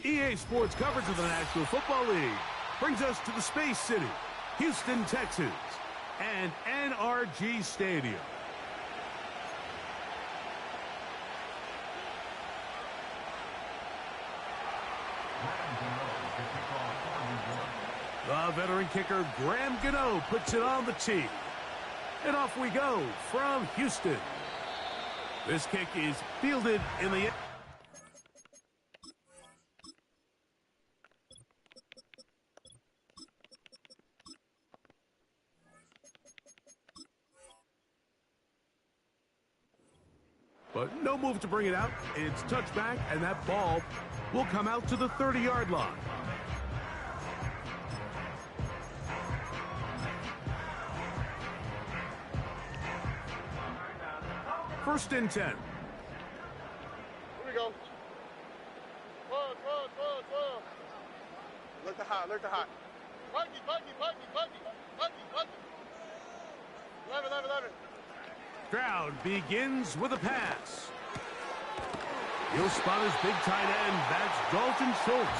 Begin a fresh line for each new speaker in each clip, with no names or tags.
EA Sports coverage of the National Football League brings us to the Space City, Houston, Texas, and NRG Stadium. The veteran kicker, Graham Gano, puts it on the tee. And off we go from Houston. This kick is fielded in the... But no move to bring it out. It's touchback, and that ball will come out to the 30-yard line. First and 10.
Here we go. Whoa. Look to hot. Buggy. 11.
Stroud begins with a pass. He'll spot his big tight end. That's Dalton Schultz.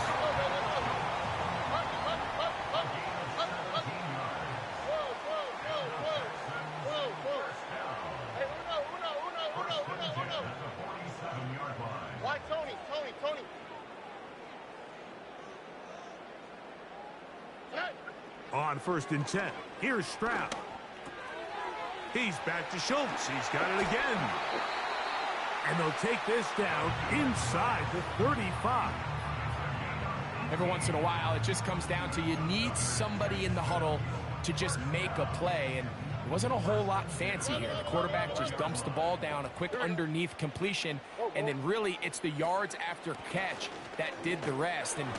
Why Tony?
On first and 10, here's Stroud. He's back to Schultz. He's got it again. And they'll take this down inside the 35.
Every once in a while, it just comes down to you need somebody in the huddle to just make a play. And it wasn't a whole lot fancy here. The quarterback just dumps the ball down, a quick underneath completion, and then really it's the yards after catch that did the rest. And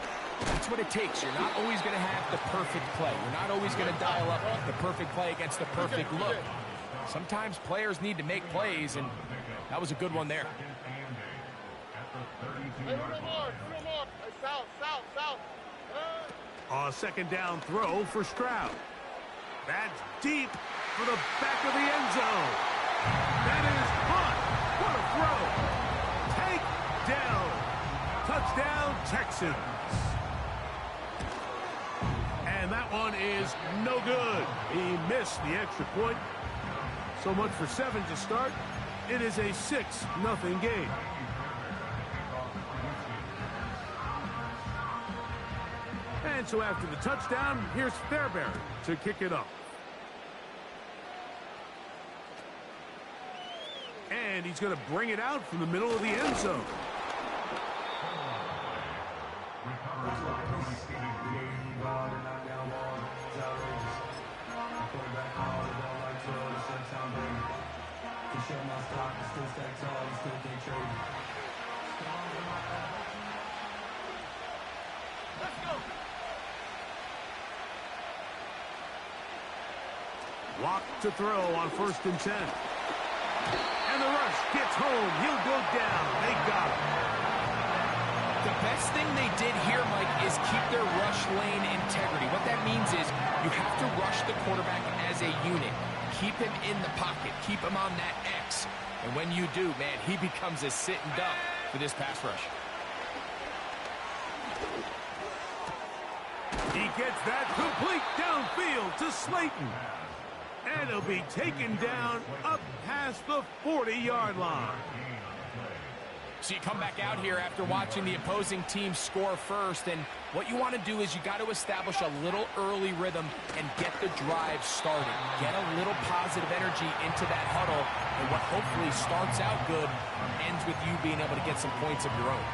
that's what it takes. You're not always going to have the perfect play. You're not always going to dial up the perfect play against the perfect look. Sometimes players need to make plays, and that was a good one there.
South.
A second down throw for Stroud. That's deep for the back of the end zone. That is caught. What a throw. Take down. Touchdown, Texans. And that one is no good. He missed the extra point. So much for 7 to start. It is a 6-0 game. And so after the touchdown, here's Fairbairn to kick it off. And he's going to bring it out from the middle of the end zone. Walk to throw on first and 10. And the rush gets home. He'll go down. They got him.
The best thing they did here, Mike, is keep their rush lane integrity. What that means is you have to rush the quarterback as a unit. Keep him in the pocket. Keep him on that X. And when you do, man, he becomes a sitting duck for this pass rush.
He gets that complete downfield to Slayton. And he'll be taken down up past the 40-yard line.
So you come back out here after watching the opposing team score first, and what you want to do is you got to establish a little early rhythm and get the drive started. Get a little positive energy into that huddle, and what hopefully starts out good ends with you being able to get some points of your own.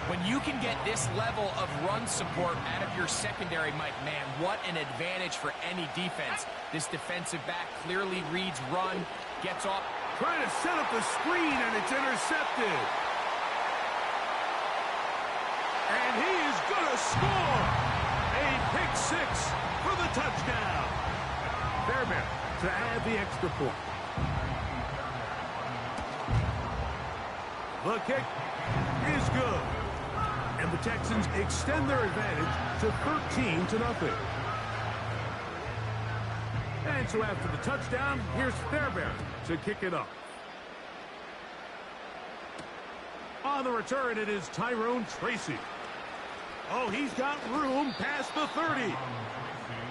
When you can get this level of run support out of your secondary, Mike, man, what an advantage for any defense. This defensive back clearly reads run, gets off.
Trying to set up the screen, and it's intercepted. And he is going to score. A pick six for the touchdown. Fairbairn to add the extra point. The kick is good. And the Texans extend their advantage to 13-0. And so after the touchdown, here's Fairbairn to kick it up. On the return, it is Tyrone Tracy. Oh, he's got room past the 30.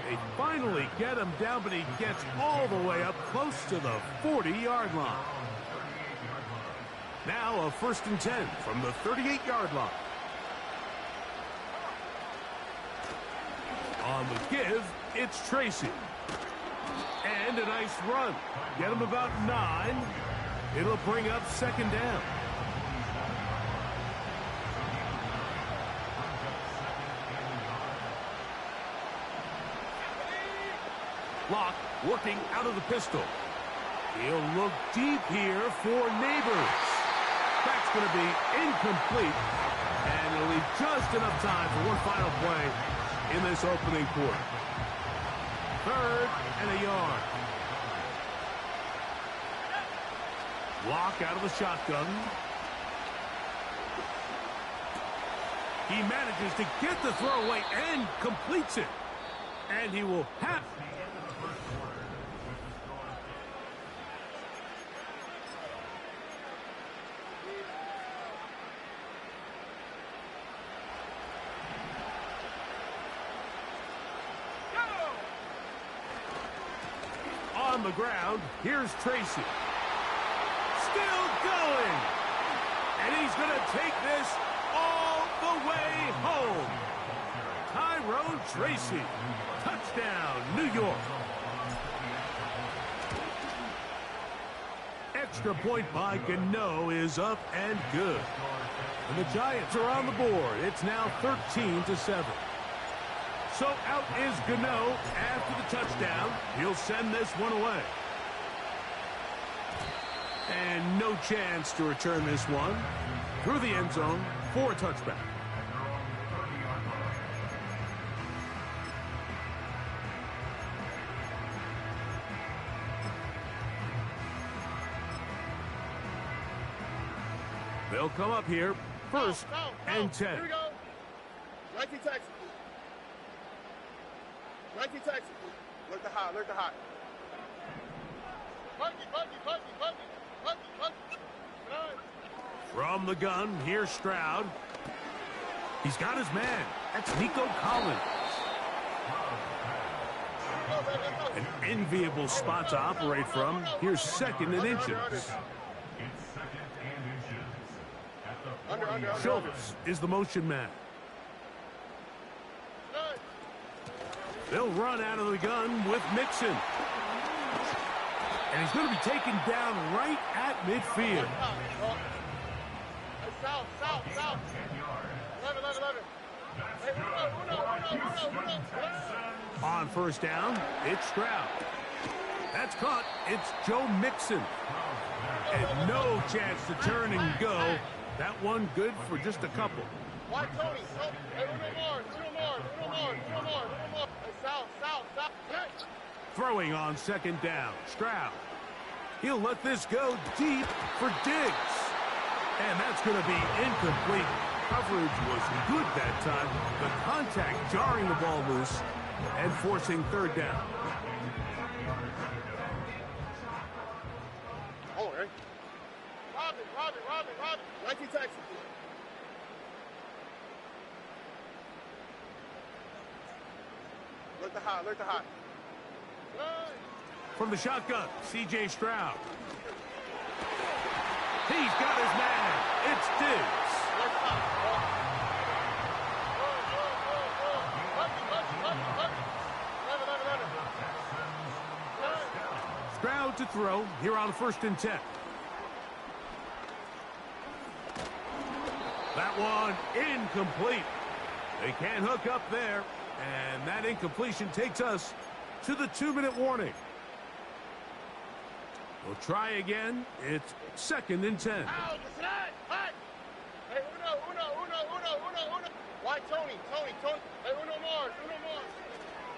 They finally get him down, but he gets all the way up close to the 40-yard line. Now a 1st and 10 from the 38-yard line. On the give, it's Tracy. And a nice run. Get him about 9. It'll bring up 2nd down. Lock working out of the pistol. He'll look deep here for Neighbors. That's going to be incomplete. And it'll leave just enough time for one final play in this opening quarter. 3rd and a yard. Lock out of the shotgun. He manages to get the throw away and completes it. And he will have... On the ground, here's Tracy. Still going. And he's going to take this all the way home. Tyrone Tracy. Touchdown, New York. Extra point by Gano is up and good. And the Giants are on the board. It's now 13-7. So out is Gano after the touchdown. He'll send this one away. And no chance to return this one through the end zone for a touchback. They'll come up here, 1st and 10.
Here we go. Nike Texas. Nike Texas. Look the hot, look the hot.
From the gun, here's Stroud. He's got his man. That's Nico Collins. An enviable spot to operate from. Here's 2nd and inches. Schultz is the motion man. They'll run out of the gun with Mixon. And he's going to be taken down right at midfield.
South. 11.
On 1st down, it's Stroud. That's caught. It's Joe Mixon. And no chance to turn and go. That one good for just a couple.
Why Tony? Hey, Uno more. Hey, South. Hey.
Throwing on 2nd down, Stroud. He'll let this go deep for Diggs. And that's going to be incomplete. Coverage was good that time. The contact jarring the ball loose and forcing 3rd down.
Oh, hey. Robin. Nike Texas. Look the hot.
From the shotgun, C.J. Stroud. He's got his man. It's Diggs. Stroud to throw here on 1st and 10. That one incomplete. They can't hook up there. And that incompletion takes us to the 2-minute warning. We'll try again. It's 2nd and 10.
Hey, Uno. Why Tony? Hey, Uno more.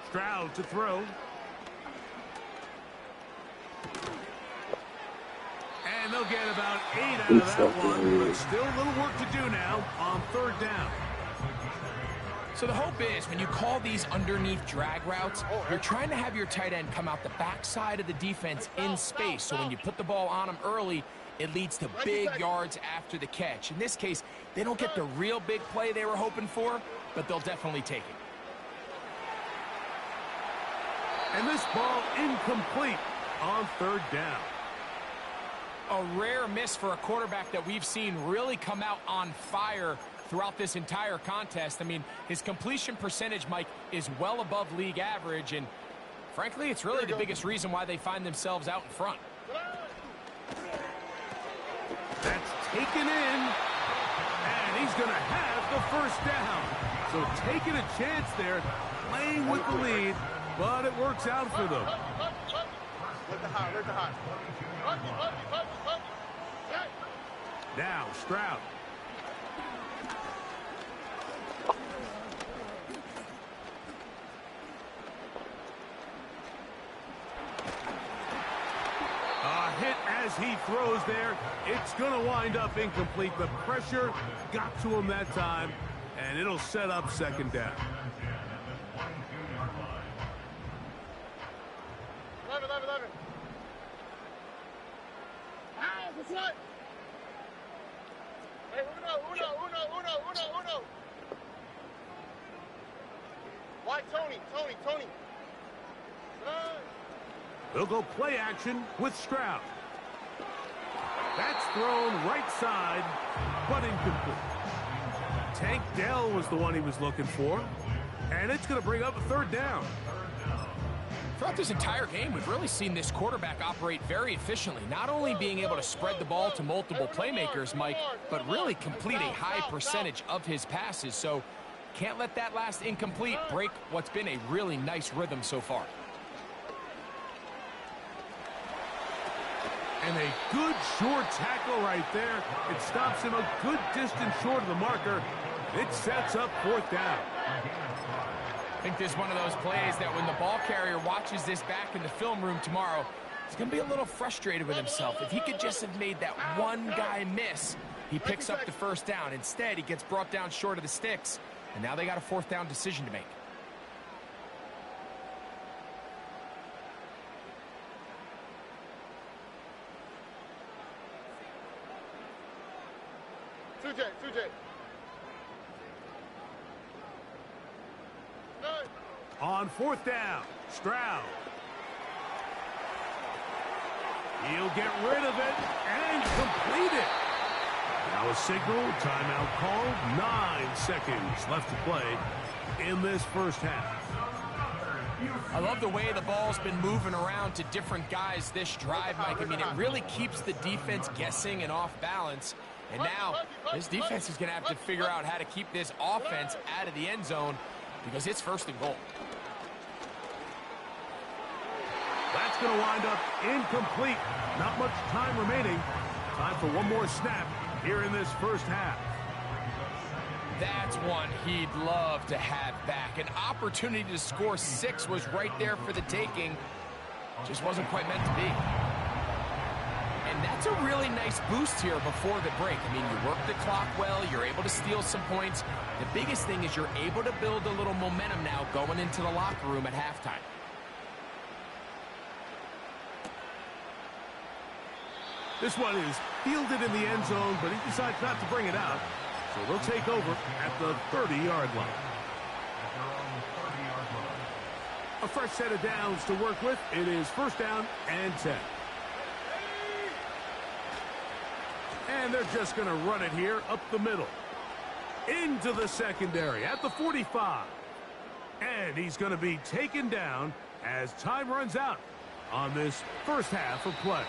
Stroud to throw. And they'll get about 8 out of that one, but still a little work to do now on 3rd down.
So the hope is when you call these underneath drag routes, you're trying to have your tight end come out the backside of the defense in space. So when you put the ball on him early, it leads to big yards after the catch. In this case, they don't get the real big play they were hoping for, but they'll definitely take it.
And this ball incomplete on third down.
A rare miss for a quarterback that we've seen really come out on fire throughout this entire contest. I mean, his completion percentage, Mike, is well above league average, and frankly, it's really the biggest reason why they find themselves out in front.
That's taken in, and he's going to have the first down. So taking a chance there, playing with the lead, but it works out for them. Now, Stroud. A hit as he throws there. It's going to wind up incomplete. The pressure got to him that time, and it'll set up second down.
11. Hey, uno. Why, Tony?
He'll go play action with Stroud. That's thrown right side, but incomplete. Tank Dell was the one he was looking for, and it's going to bring up a third down.
Throughout this entire game, we've really seen this quarterback operate very efficiently, not only being able to spread the ball to multiple playmakers, Mike, but really complete a high percentage of his passes. So can't let that last incomplete break what's been a really nice rhythm so far.
And a good short tackle right there. It stops him a good distance short of the marker. It sets up fourth down.
I think this is one of those plays that when the ball carrier watches this back in the film room tomorrow, he's going to be a little frustrated with himself. If he could just have made that one guy miss, he picks up the first down. Instead, he gets brought down short of the sticks, and now they got a fourth down decision to make.
Sujay.
On fourth down, Stroud. He'll get rid of it and complete it. Now a signal, timeout called. 9 seconds left to play in this first half.
I love the way the ball's been moving around to different guys this drive, Mike. I mean, it really keeps the defense guessing and off balance. And now this defense is going to have to figure out how to keep this offense out of the end zone because it's first and goal.
That's going to wind up incomplete. Not much time remaining. Time for one more snap here in this first half.
That's one he'd love to have back. An opportunity to score 6 was right there for the taking. Just wasn't quite meant to be. And that's a really nice boost here before the break. I mean, you work the clock well. You're able to steal some points. The biggest thing is you're able to build a little momentum now going into the locker room at halftime.
This one is fielded in the end zone, but he decides not to bring it out. So they'll take over at the 30-yard line. A fresh set of downs to work with. It is first down and 10. And they're just going to run it here up the middle. Into the secondary at the 45. And he's going to be taken down as time runs out on this first half of play.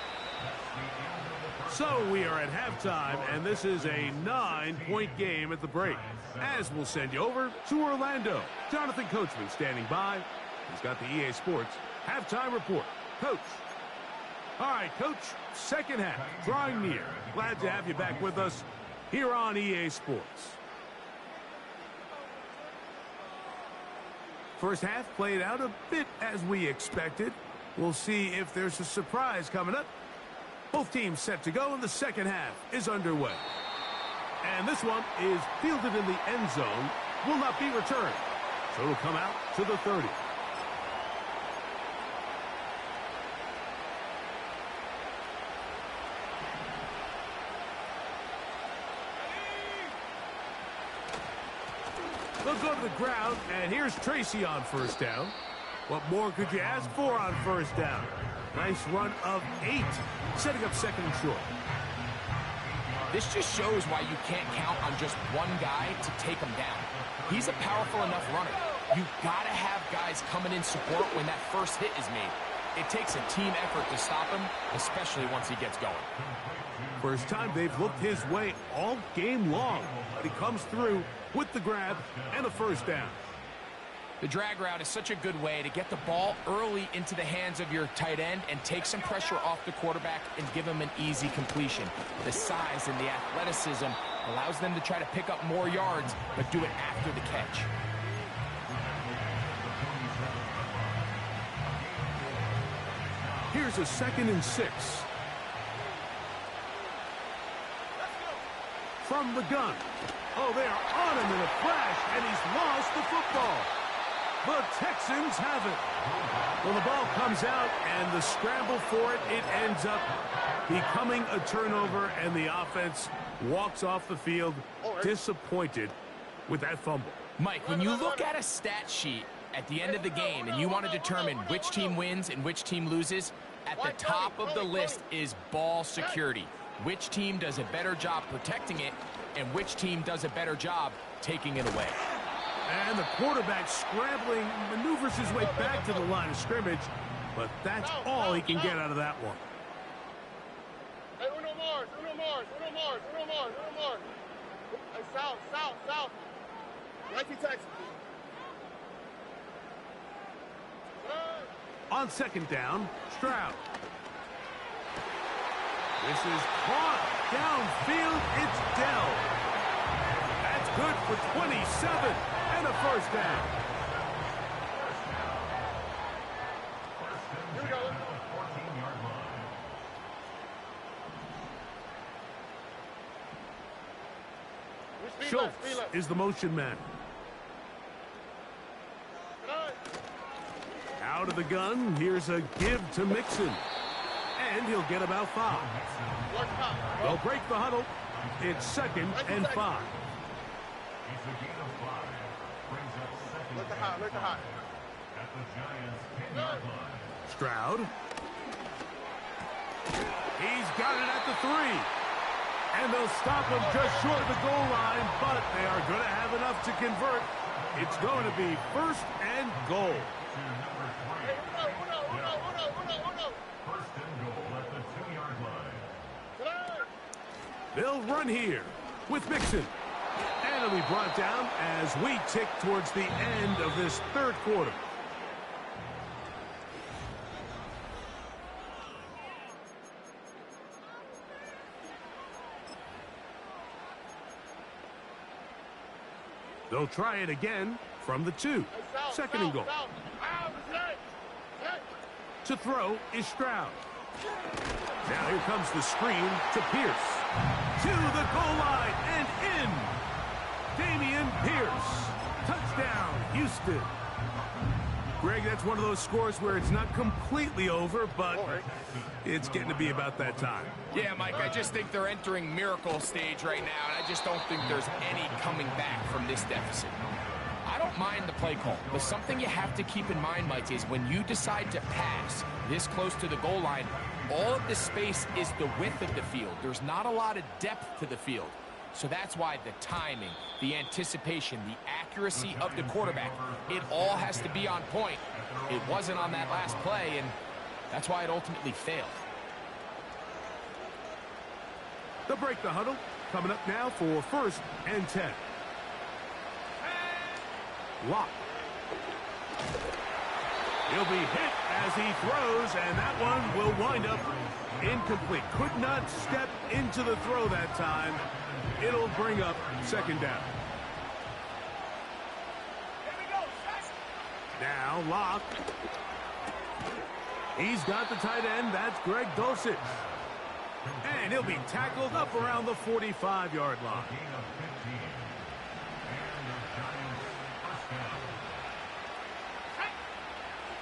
So we are at halftime, and this is a 9-point game at the break. As we'll send you over to Orlando. Jonathan Coachman standing by. He's got the EA Sports halftime report. Coach. All right, Coach, second half, drawing near. Glad to have you back with us here on EA Sports. First half played out a bit as we expected. We'll see if there's a surprise coming up. Both teams set to go, and the second half is underway. And this one is fielded in the end zone will not be returned. So it'll come out to the 30. They'll go to the ground, and here's Tracy on first down. What more could you ask for on first down? Nice run of 8, setting up second and short.
This just shows why you can't count on just one guy to take him down. He's a powerful enough runner. You've got to have guys coming in support when that first hit is made. It takes a team effort to stop him, especially once he gets going.
First time they've looked his way all game long, but he comes through with the grab and a first down.
The drag route is such a good way to get the ball early into the hands of your tight end and take some pressure off the quarterback and give him an easy completion. The size and the athleticism allows them to try to pick up more yards, but do it after the catch.
Here's a 2nd and 6. From the gun. Oh, they are on him in a flash, and he's lost the football. The Texans have it. Well, the ball comes out, and the scramble for it, it ends up becoming a turnover, and the offense walks off the field disappointed with that fumble.
Mike, when you look at a stat sheet at the end of the game and you want to determine which team wins and which team loses, at the top of the list is ball security. Which team does a better job protecting it, and which team does a better job taking it away.
And the quarterback scrambling, maneuvers his way back to the line of scrimmage, but that's all he can get out of that one.
Hey, uno Mars. Hey, south. Nike taxi.
On second down, Stroud. This is caught downfield. It's Dell. That's good for 27 and a first down.
Here we go.
Schultz is the motion man. Out of the gun, here's a give to Mixon. And he'll get about 5. They'll break the huddle. It's 2nd and 5.
Look hot.
Stroud. He's got it at the 3. And they'll stop him just short of the goal line, but they are going to have enough to convert. It's going to be 1st and goal. They'll run here with Mixon. And it'll be brought down as we tick towards the end of this 3rd quarter. They'll try it again from the 2. 2nd and goal. To throw is Stroud. Now here comes the screen to Pierce. To the goal line and in. Damian Pierce. Touchdown, Houston. Greg, that's one of those scores where it's not completely over, but it's getting to be about that time.
Yeah, Mike, I just think they're entering miracle stage right now, and I just don't think there's any coming back from this deficit. I don't mind the play call, but something you have to keep in mind, Mike, is when you decide to pass this close to the goal line, all of the space is the width of the field. There's not a lot of depth to the field. So that's why the timing, the anticipation, the accuracy of the quarterback, it all has to be on point. It wasn't on that last play, and that's why it ultimately failed.
They'll break the huddle. Coming up now for 1st and 10. Lock. He'll be hit as he throws, and that one will wind up incomplete. Could not step into the throw that time. It'll bring up 2nd down. Now Lock. He's got the tight end. That's Greg Dulcich. And he'll be tackled up around the 45-yard line.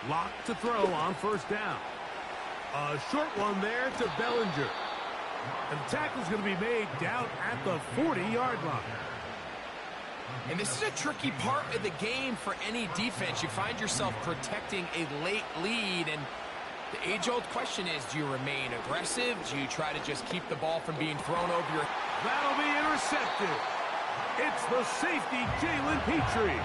Lock to throw on first down. A short one there to Bellinger. And the tackle's going to be made down at the 40-yard line.
And this is a tricky part of the game for any defense. You find yourself protecting a late lead, and the age-old question is, do you remain aggressive? Do you try to just keep the ball from being thrown over your...
That'll be intercepted. It's the safety, Jalen Petrie.